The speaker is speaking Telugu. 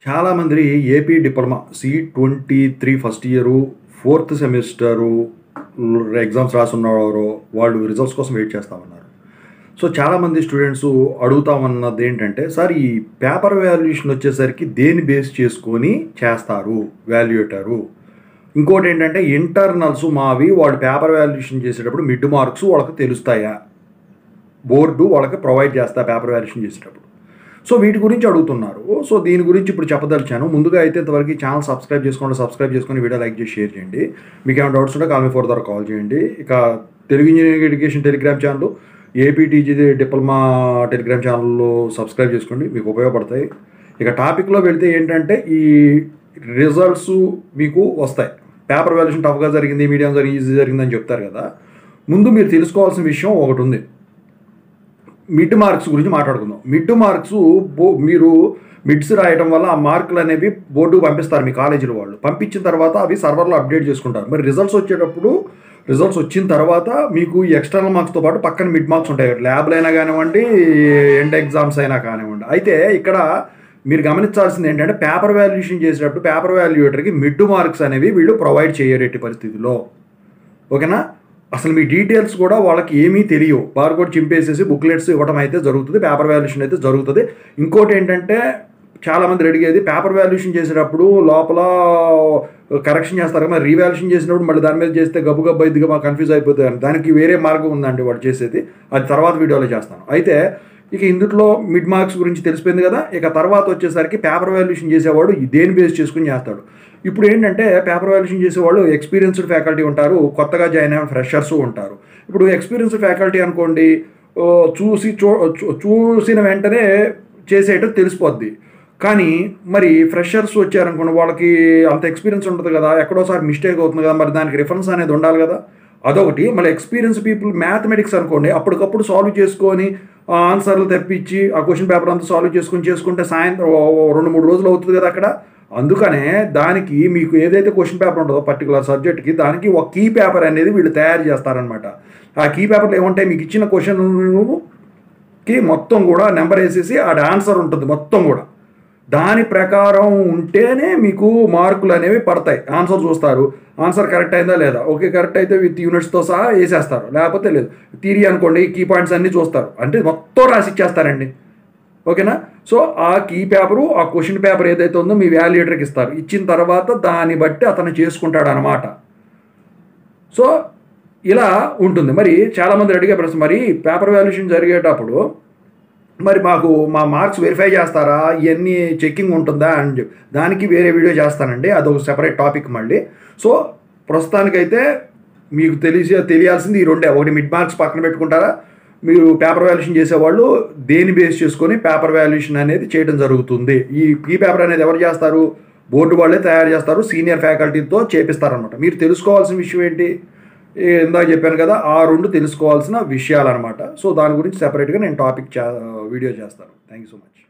చాలామంది AP diploma C23 first year, fourth semester exams రాసున్నవారు వాళ్ళు రిజల్ట్స్ కోసం వెయిట్ చేస్తా ఉన్నారు. సో, చాలామంది స్టూడెంట్స్ అడుగుతా ఉన్నది ఏంటంటే, సార్ ఈ పేపర్ వాల్యుయేషన్ వచ్చేసరికి దేన్ని బేస్ చేసుకొని చేస్తారు వాల్యుయేటరు? ఇంకోటేంటంటే ఇంటర్నల్స్ మావి వాళ్ళు పేపర్ వాల్యుయేషన్ చేసేటప్పుడు మిడ్ మార్క్స్ వాళ్ళకి తెలుస్తాయా? బోర్డు వాళ్ళకి ప్రొవైడ్ చేస్తా పేపర్ వాల్యుయేషన్ చేసేటప్పుడు. సో, వీటి గురించి అడుగుతున్నారు. సో, దీని గురించి ఇప్పుడు చెప్పదలిచాను. ముందుగా అయితే ఇంతవరకు ఈ ఛానల్ సబ్స్క్రైబ్ చేసుకొని వీడియో లైక్ చేసి షేర్ చేయండి. మీకు ఏమైనా డౌట్స్ ఉంటే కాల్ మీ 4 ద్వారా కాల్ చేయండి. ఇక Telugu engineering education Telegram channel, ఏపీటీజీ diploma Telegram ఛానల్లో సబ్స్క్రైబ్ చేసుకోండి, మీకు ఉపయోగపడతాయి. ఇక టాపిక్లో వెళ్తే ఏంటంటే ఈ రిజల్ట్స్ మీకు వస్తాయి. పేపర్ వాల్యుయేషన్ టఫ్గా జరిగింది, మీడియం జరిగింది, ఈజీ జరిగిందని చెప్తారు కదా. ముందు మీరు తెలుసుకోవాల్సిన విషయం ఒకటి ఉంది. మిడ్ మార్క్స్ గురించి మాట్లాడుకుందాం. మిడ్ మార్క్స్ మీరు మిడ్స్ రాయడం వల్ల ఆ మార్కులు అనేవి బోర్డుకు పంపిస్తారు మీ కాలేజీల వాళ్ళు. పంపించిన తర్వాత అవి సర్వర్లో అప్డేట్ చేసుకుంటారు. మరి రిజల్ట్స్ వచ్చేటప్పుడు రిజల్ట్స్ వచ్చిన తర్వాత మీకు ఈ ఎక్స్టర్నల్ మార్క్స్తో పాటు పక్కన మిడ్ మార్క్స్ ఉంటాయి. ల్యాబ్లు అయినా కానివ్వండి, ఎండ్ ఎగ్జామ్స్ అయినా కానివ్వండి. అయితే ఇక్కడ మీరు గమనించాల్సింది ఏంటంటే పేపర్ వాల్యుయేషన్ చేసేటప్పుడు పేపర్ వాల్యుయేటర్కి మిడ్ మార్క్స్ అనేవి వీళ్ళు ప్రొవైడ్ చేయరు ఎట్టి పరిస్థితుల్లో. ఓకేనా? అసలు మీ డీటెయిల్స్ కూడా వాళ్ళకి ఏమీ తెలియవు. బార్కోడ్ చింపేసేసి బుక్లెట్స్ ఇవ్వడం అయితే జరుగుతుంది, పేపర్ వాల్యుయేషన్ అయితే జరుగుతుంది. ఇంకోటి ఏంటంటే చాలామంది అడిగేది పేపర్ వాల్యుయేషన్ చేసేటప్పుడు లోపల కరెక్షన్ చేస్తారు కదా, రీవాల్యుయేషన్ చేసినప్పుడు మళ్ళీ దాని మీద చేస్తే గబ్బు ఇదిగా మాకు కన్ఫ్యూజ్ అయిపోతుంది. దానికి వేరే మార్గం ఉందండి వాడు చేసేది, అది తర్వాత వీడియోలో చేస్తాను. అయితే ఇక ఇందులో మిడ్ మార్క్స్ గురించి తెలిసిపోయింది కదా. ఇక తర్వాత వచ్చేసరికి పేపర్ వాల్యుయేషన్ చేసేవాడు దేని బేస్ చేసుకుని చేస్తాడు. ఇప్పుడు ఏంటంటే పేపర్ వాల్యుయేషన్ చేసేవాళ్ళు ఎక్స్పీరియన్స్డ్ ఫ్యాకల్టీ ఉంటారు, కొత్తగా జాయిన్ అయిన ఫ్రెషర్స్ ఉంటారు. ఇప్పుడు ఎక్స్పీరియన్స్డ్ ఫ్యాకల్టీ అనుకోండి, చూసిన వెంటనే చేసేయటం తెలిసిపోద్ది. కానీ మరి ఫ్రెషర్స్ వచ్చారనుకోండి, వాళ్ళకి అంత ఎక్స్పీరియన్స్ ఉంటుంది కదా, ఎక్కడోసారి మిస్టేక్ అవుతుంది కదా, మరి దానికి రిఫరెన్స్ అనేది ఉండాలి కదా, అదొకటి. మళ్ళీ ఎక్స్పీరియన్స్ పీపుల్ మ్యాథమెటిక్స్ అనుకోండి, అప్పటికప్పుడు సాల్వ్ చేసుకొని ఆన్సర్లు తెప్పించి ఆ క్వశ్చన్ పేపర్ అంతా సాల్వ్ చేసుకుంటే సాయంత్రం 2-3 రోజులు అవుతుంది కదా అక్కడ. అందుకనే దానికి మీకు ఏదైతే క్వశ్చన్ పేపర్ ఉంటుందో పర్టికులర్ సబ్జెక్ట్కి, దానికి ఒక కీ పేపర్ అనేది వీళ్ళు తయారు చేస్తారనమాట. ఆ కీ పేపర్లో ఏముంటాయి, మీకు ఇచ్చిన క్వశ్చన్కి మొత్తం కూడా నెంబర్ వేసేసి ఆడ ఆన్సర్ ఉంటుంది మొత్తం కూడా. దాని ప్రకారం ఉంటేనే మీకు మార్కులు అనేవి పడతాయి. ఆన్సర్ చూస్తారు, ఆన్సర్ కరెక్ట్ అయిందా లేదా, ఓకే కరెక్ట్ అయితే విత్ యూనిట్స్తో సహా వేసేస్తారు, లేకపోతే లేదు. థియరీ అనుకోండి, కీ పాయింట్స్ అన్నీ చూస్తారు, అంటే మొత్తం రాసి ఇచ్చేస్తారండి. ఓకేనా? సో ఆ కీ పేపరు, ఆ క్వశ్చన్ పేపర్ ఏదైతే ఉందో మీ వాల్యుయేటర్కి ఇస్తారు. ఇచ్చిన తర్వాత దాన్ని బట్టి అతను చేసుకుంటాడు అనమాట. సో ఇలా ఉంటుంది. మరి చాలామంది అడిగే ప్రశ్న, మరి పేపర్ వాల్యుయేషన్ జరిగేటప్పుడు మరి మాకు మా మార్క్స్ వెరిఫై చేస్తారా, ఇవన్నీ చెక్కింగ్ ఉంటుందా అని చెప్పి, దానికి వేరే వీడియో చేస్తానండి, అదొక సెపరేట్ టాపిక్ మళ్ళీ. సో ప్రస్తుతానికైతే మీకు తెలియాల్సింది ఈ రెండే. ఒకటి మిడ్ మార్క్స్ పక్కన పెట్టుకుంటారా, మీరు పేపర్ వాల్యుయేషన్ చేసేవాళ్ళు దేని బేస్ చేసుకొని పేపర్ వాల్యుయేషన్ అనేది చేయడం జరుగుతుంది. ఈ పేపర్ అనేది ఎవరు చేస్తారు, బోర్డు వాళ్ళే తయారు చేస్తారు, సీనియర్ ఫ్యాకల్టీతో చేపిస్తారనమాట. మీరు తెలుసుకోవాల్సిన విషయం ఏంటి, ఇందాక చెప్పాను కదా, ఆ 2 తెలుసుకోవాల్సిన విషయాలు అనమాట. సో దాని గురించి సెపరేట్గా నేను వీడియో చేస్తాను. Thank you so much.